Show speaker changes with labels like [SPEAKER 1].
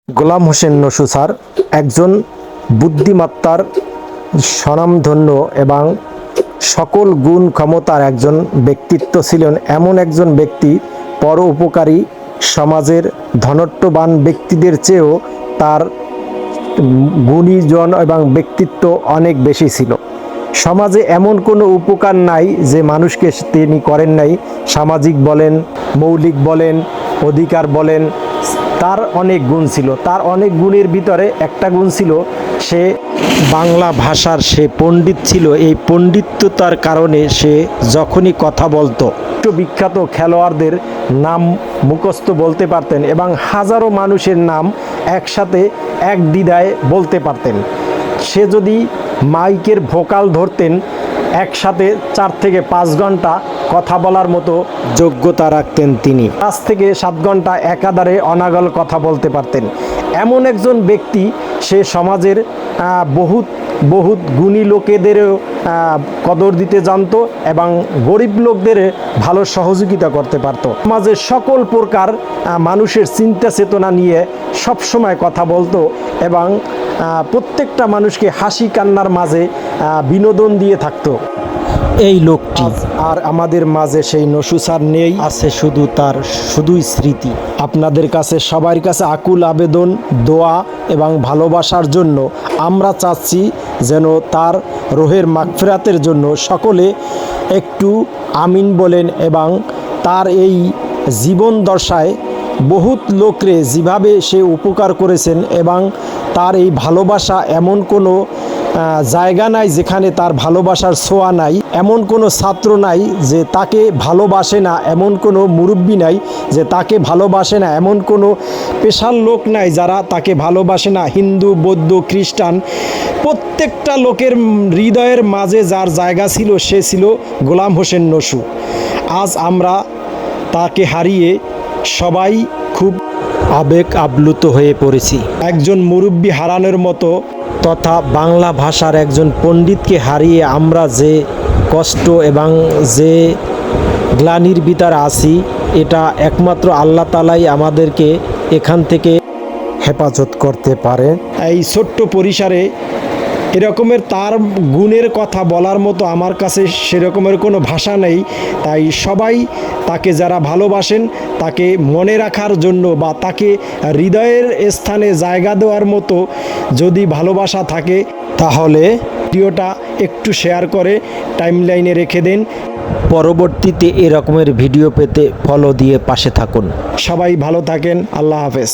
[SPEAKER 1] গোলাম Hossain Nasu sir একজন বুদ্ধিমত্তার স্বনামধন্য এবং সকল গুণ ক্ষমতার একজন ব্যক্তিত্ব ছিলেন। এমন একজন ব্যক্তি পরোপকারী, সমাজের ধনট্যবান ব্যক্তিদের চেয়েও তার গুণীজন এবং ব্যক্তিত্ব অনেক বেশি ছিল। সমাজে এমন কোনো উপকার নাই যে মানুষকে তিনি করেন নাই। সামাজিক বলেন, মৌলিক বলেন, অধিকার বলেন, তার অনেক গুণ ছিল। তার অনেক গুণের ভিতরে একটা গুণ ছিল, সে বাংলা ভাষার সে পণ্ডিত ছিল। এই পণ্ডিত্যতার কারণে সে যখনই কথা বলতো বিখ্যাত খেলোয়াড়দের নাম মুখস্থ বলতে পারতেন এবং হাজারো মানুষের নাম একসাথে এক দ্বিধায় বলতে পারতেন। সে যদি মাইকের ভোকাল ধরতেন, একসাথে 4 থেকে 5 ঘন্টা কথা বলার মতো যোগ্যতা রাখতেন তিনি। 5 থেকে 7 ঘন্টা একাধারে অনাগল কথা বলতে পারতেন। এমন একজন ব্যক্তি, সে সমাজের বহুত গুণী লোকেদেরও কদর দিতে জানতো এবং গরিব লোকদের ভালো সহযোগিতা করতে পারত। সমাজের সকল প্রকার মানুষের চিন্তা চেতনা নিয়ে সবসময় কথা বলতো এবং প্রত্যেকটা মানুষকে হাসি কান্নার মাঝে বিনোদন দিয়ে থাকতো। এই লোকটি আর আমাদের মাঝে সেই নসু স্যার নেই, আছে শুধুই স্মৃতি। আপনাদের কাছে সবার কাছে আকুল আবেদন, দোয়া এবং ভালোবাসার জন্য আমরা চাচ্ছি যেন তার রোহের মাগফিরাতের জন্য সকলে একটু আমিন বলেন এবং তার এই জীবন দশায় বহুত লোকরে যেভাবে সে উপকার করেছেন এবং তার এই ভালোবাসা এমন কোনো জায়গা নাই যেখানে তার ভালোবাসার ছোঁয়া নাই, এমন কোনো ছাত্র নাই যে তাকে ভালোবাসে না, এমন কোনো মুরব্বী নাই যে তাকে ভালোবাসে না, এমন কোনো পেশার লোক নাই যারা তাকে ভালোবাসে না। হিন্দু, বৌদ্ধ, খ্রিস্টান, প্রত্যেকটা লোকের হৃদয়ের মাঝে যার জায়গা ছিল সে ছিল গোলাম হোসেন নসু। আজ আমরা তাকে হারিয়ে সবাই খুব আবেগ আপ্লুত হয়ে পড়েছি। একজন মুরব্বী হারানোর মতো, তথা বাংলা ভাষার একজন পণ্ডিতকে হারিয়ে আমরা যে কষ্ট এবং যে গ্লানির ভিতরে আছি, এটা একমাত্র আল্লাহ তাআলাই আমাদেরকে এখান থেকে হেফাজত করতে পারে। এই ছোট্ট পরিসরে এরকমের তার গুণের কথা বলার মতো আমার কাছে সেরকমের কোনো ভাষা নেই। তাই সবাই তাকে যারা ভালোবাসেন তাকে মনে রাখার জন্য বা তাকে হৃদয়ের স্থানে জায়গা দেওয়ার মতো যদি ভালোবাসা থাকে, তাহলে ভিডিওটা একটু শেয়ার করে টাইমলাইনে রেখে দেন। পরবর্তীতে এরকমের ভিডিও পেতে ফলো দিয়ে পাশে থাকুন। সবাই ভালো থাকেন। আল্লাহ হাফেজ।